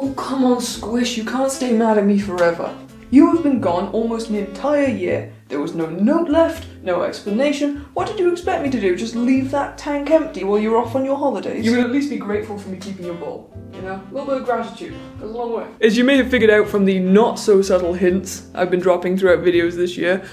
Oh, come on, Squish, you can't stay mad at me forever. You have been gone almost an entire year. There was no note left, no explanation. What did you expect me to do? Just leave that tank empty while you were off on your holidays? You would at least be grateful for me keeping your bowl. You know, a little bit of gratitude goes a long way. As you may have figured out from the not so subtle hints I've been dropping throughout videos this year,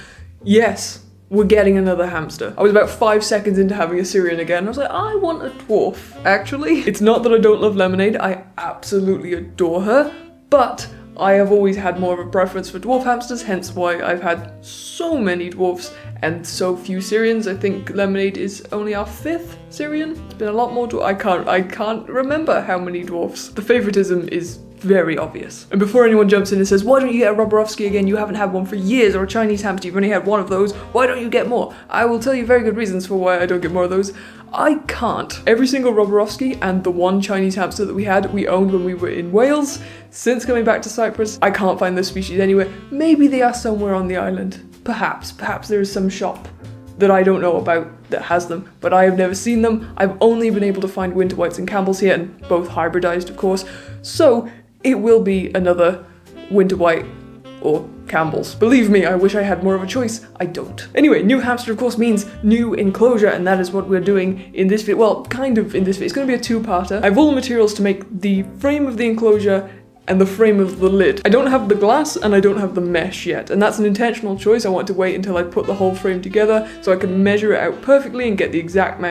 yes, we're getting another hamster. I was about 5 seconds into having a Syrian again. I was like, I want a dwarf, actually. It's not that I don't love Lemonade, I absolutely adore her, but I have always had more of a preference for dwarf hamsters, hence why I've had so many dwarfs and so few Syrians. I think Lemonade is only our 5th Syrian. It's been a lot more I can't remember how many dwarfs. The favoritism is very obvious. And before anyone jumps in and says, why don't you get a Roborovski again? You haven't had one for years, or a Chinese hamster, you've only had one of those. Why don't you get more? I will tell you very good reasons for why I don't get more of those. I can't. Every single Roborovski and the one Chinese hamster that we owned when we were in Wales. Since coming back to Cyprus, I can't find this species anywhere. Maybe they are somewhere on the island. Perhaps there is some shop that I don't know about that has them, but I have never seen them. I've only been able to find winter whites and Campbells here, and both hybridized, of course. So it will be another winter white or Campbell's. Believe me, I wish I had more of a choice. I don't. Anyway, new hamster of course means new enclosure, and that is what we're doing in this video. Well, kind of in this video. It's going to be a two-parter. I have all the materials to make the frame of the enclosure and the frame of the lid. I don't have the glass and I don't have the mesh yet, and that's an intentional choice. I want to wait until I put the whole frame together so I can measure it out perfectly and get the exact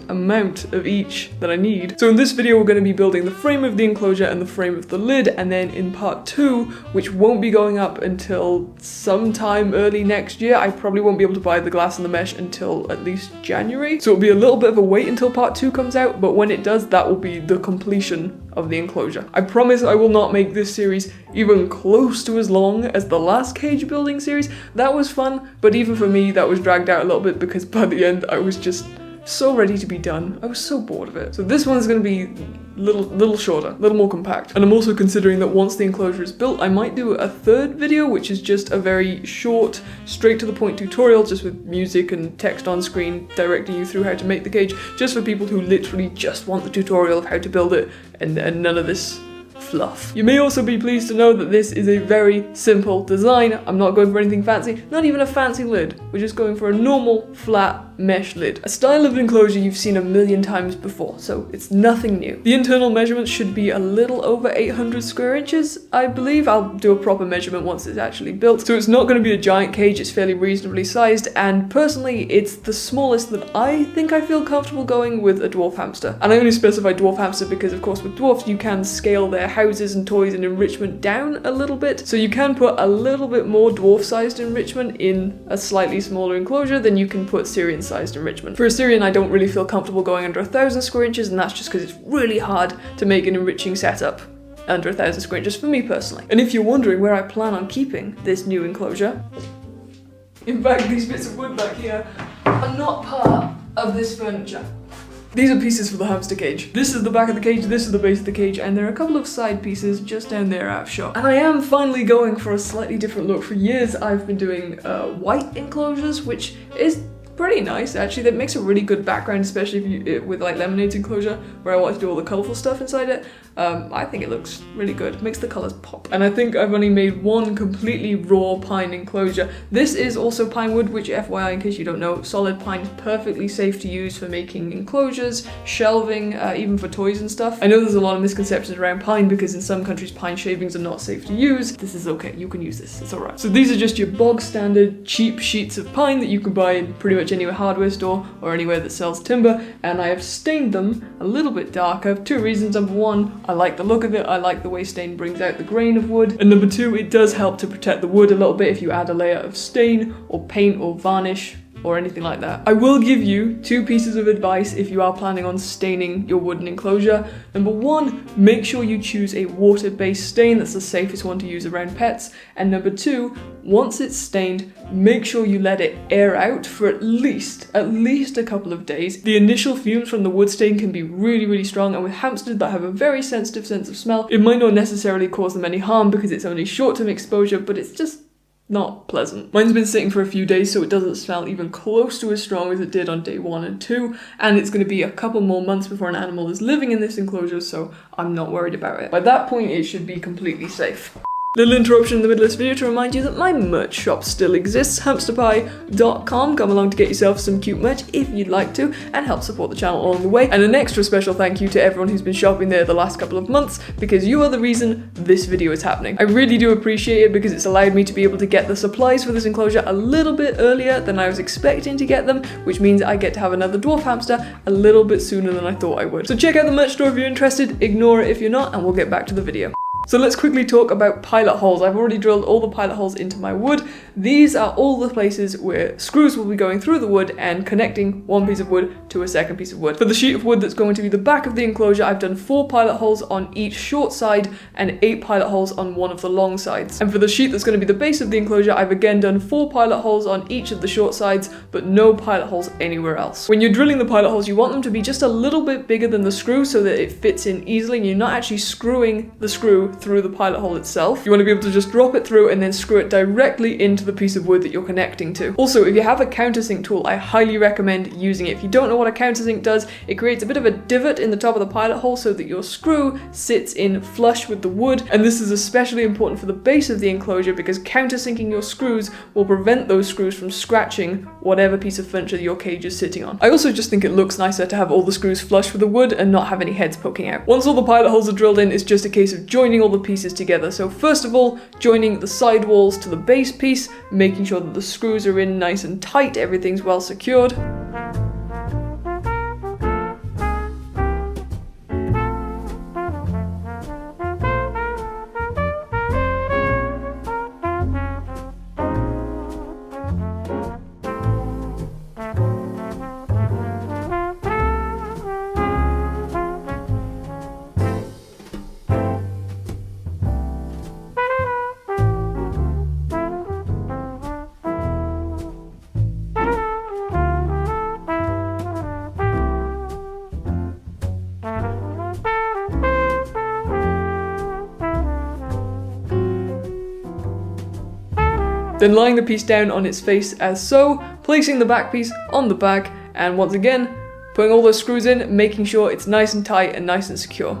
amount of each that I need. So in this video we're going to be building the frame of the enclosure and the frame of the lid, and then in part 2, which won't be going up until sometime early next year, I probably won't be able to buy the glass and the mesh until at least January. So it'll be a little bit of a wait until part 2 comes out, but when it does, that will be the completion of the enclosure. I promise I will not make this series even close to as long as the last cage building series. That was fun, but even for me that was dragged out a little bit because by the end I was just so ready to be done. I was so bored of it. So this one's going to be little shorter, a little more compact. And I'm also considering that once the enclosure is built, I might do a third video, which is just a very short, straight to the point tutorial, just with music and text on screen directing you through how to make the cage, just for people who literally just want the tutorial of how to build it and none of this fluff. You may also be pleased to know that this is a very simple design. I'm not going for anything fancy, not even a fancy lid. We're just going for a normal flat mesh lid. A style of enclosure you've seen a million times before, so it's nothing new. The internal measurements should be a little over 800 square inches, I believe. I'll do a proper measurement once it's actually built. So it's not going to be a giant cage, it's fairly reasonably sized, and personally it's the smallest that I think I feel comfortable going with a dwarf hamster. And I only specify dwarf hamster because of course with dwarfs you can scale their houses and toys and enrichment down a little bit, so you can put a little bit more dwarf sized enrichment in a slightly smaller enclosure than you can put Syrian sized enrichment. For a Syrian I don't really feel comfortable going under 1,000 square inches, and that's just because it's really hard to make an enriching setup under 1,000 square inches for me personally. And if you're wondering where I plan on keeping this new enclosure, in fact these bits of wood back here are not part of this furniture. These are pieces for the hamster cage. This is the back of the cage, this is the base of the cage, and there are a couple of side pieces just down there out of shot. And I am finally going for a slightly different look. For years I've been doing white enclosures, which is pretty nice actually. That makes a really good background, especially if you with like Lemonade's enclosure where I want to do all the colourful stuff inside it. I think it looks really good. It makes the colours pop. And I think I've only made one completely raw pine enclosure. This is also pine wood, which FYI, in case you don't know, solid pine is perfectly safe to use for making enclosures, shelving, even for toys and stuff. I know there's a lot of misconceptions around pine because in some countries pine shavings are not safe to use. This is okay, you can use this, it's alright. So these are just your bog standard cheap sheets of pine that you can buy in pretty much any hardware store or anywhere that sells timber, and I have stained them a little bit darker for two reasons. Number one, I like the look of it, I like the way stain brings out the grain of wood, and number two, it does help to protect the wood a little bit if you add a layer of stain or paint or varnish or anything like that. I will give you two pieces of advice if you are planning on staining your wooden enclosure. Number one, make sure you choose a water-based stain. That's the safest one to use around pets. And number two, once it's stained, make sure you let it air out for at least a couple of days. The initial fumes from the wood stain can be really strong, and with hamsters that have a very sensitive sense of smell, it might not necessarily cause them any harm because it's only short-term exposure, but it's just not pleasant. Mine's been sitting for a few days, so it doesn't smell even close to as strong as it did on day 1 and 2, and it's going to be a couple more months before an animal is living in this enclosure, so I'm not worried about it. By that point, it should be completely safe. Little interruption in the middle of this video to remind you that my merch shop still exists, hamsterpie.com. Come along to get yourself some cute merch if you'd like to, and help support the channel along the way. And an extra special thank you to everyone who's been shopping there the last couple of months, because you are the reason this video is happening. I really do appreciate it, because it's allowed me to be able to get the supplies for this enclosure a little bit earlier than I was expecting to get them, which means I get to have another dwarf hamster a little bit sooner than I thought I would. So check out the merch store if you're interested, ignore it if you're not, and we'll get back to the video. So let's quickly talk about pilot holes. I've already drilled all the pilot holes into my wood. These are all the places where screws will be going through the wood and connecting one piece of wood to a second piece of wood. For the sheet of wood that's going to be the back of the enclosure, I've done 4 pilot holes on each short side and 8 pilot holes on one of the long sides. And for the sheet that's going to be the base of the enclosure, I've again done 4 pilot holes on each of the short sides, but no pilot holes anywhere else. When you're drilling the pilot holes, you want them to be just a little bit bigger than the screw so that it fits in easily and you're not actually screwing the screw through the pilot hole itself. You want to be able to just drop it through and then screw it directly into the piece of wood that you're connecting to. Also, if you have a countersink tool, I highly recommend using it. If you don't know what a countersink does, it creates a bit of a divot in the top of the pilot hole so that your screw sits in flush with the wood, and this is especially important for the base of the enclosure because countersinking your screws will prevent those screws from scratching whatever piece of furniture your cage is sitting on. I also just think it looks nicer to have all the screws flush with the wood and not have any heads poking out. Once all the pilot holes are drilled in, it's just a case of joining all the pieces together. So first of all, joining the side walls to the base piece, making sure that the screws are in nice and tight, everything's well secured. Then lying the piece down on its face as so, placing the back piece on the back, and once again, putting all those screws in, making sure it's nice and tight and nice and secure.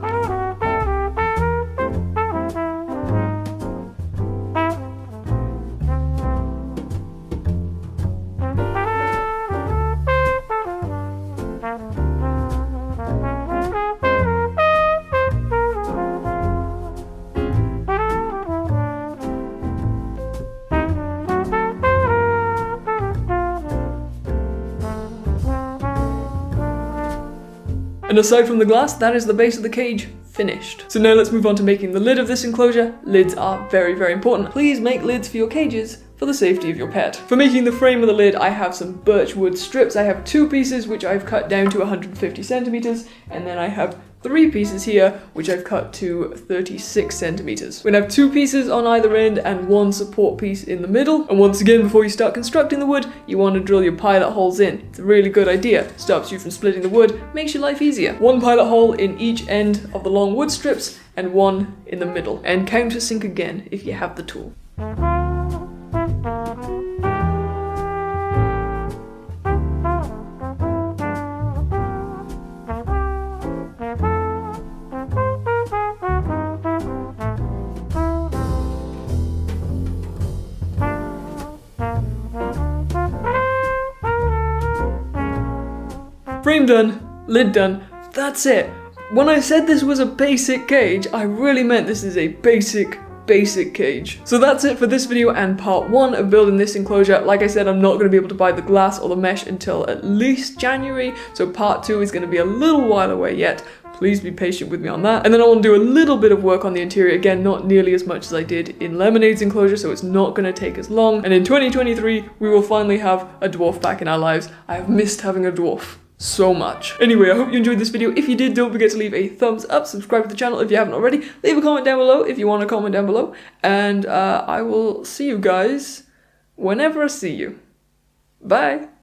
And aside from the glass, that is the base of the cage finished. So now let's move on to making the lid of this enclosure. Lids are very, very important. Please make lids for your cages for the safety of your pet. For making the frame of the lid, I have some birch wood strips. I have 2 pieces, which I've cut down to 150 centimeters, and then I have 3 pieces here, which I've cut to 36 centimeters. We're gonna have 2 pieces on either end and 1 support piece in the middle. And once again, before you start constructing the wood, you want to drill your pilot holes in. It's a really good idea. Stops you from splitting the wood, makes your life easier. 1 pilot hole in each end of the long wood strips and 1 in the middle. And countersink again if you have the tool. Frame done, lid done, that's it. When I said this was a basic cage, I really meant this is a basic cage. So that's it for this video and part 1 of building this enclosure. Like I said, I'm not going to be able to buy the glass or the mesh until at least January, so part 2 is going to be a little while away yet. Please be patient with me on that. And then I want to do a little bit of work on the interior. Again, not nearly as much as I did in Lemonade's enclosure, so it's not going to take as long. And in 2023, we will finally have a dwarf back in our lives. I have missed having a dwarf so much. Anyway, I hope you enjoyed this video. If you did, don't forget to leave a thumbs up, subscribe to the channel if you haven't already, leave a comment down below if you want to comment down below, and I will see you guys whenever I see you. Bye!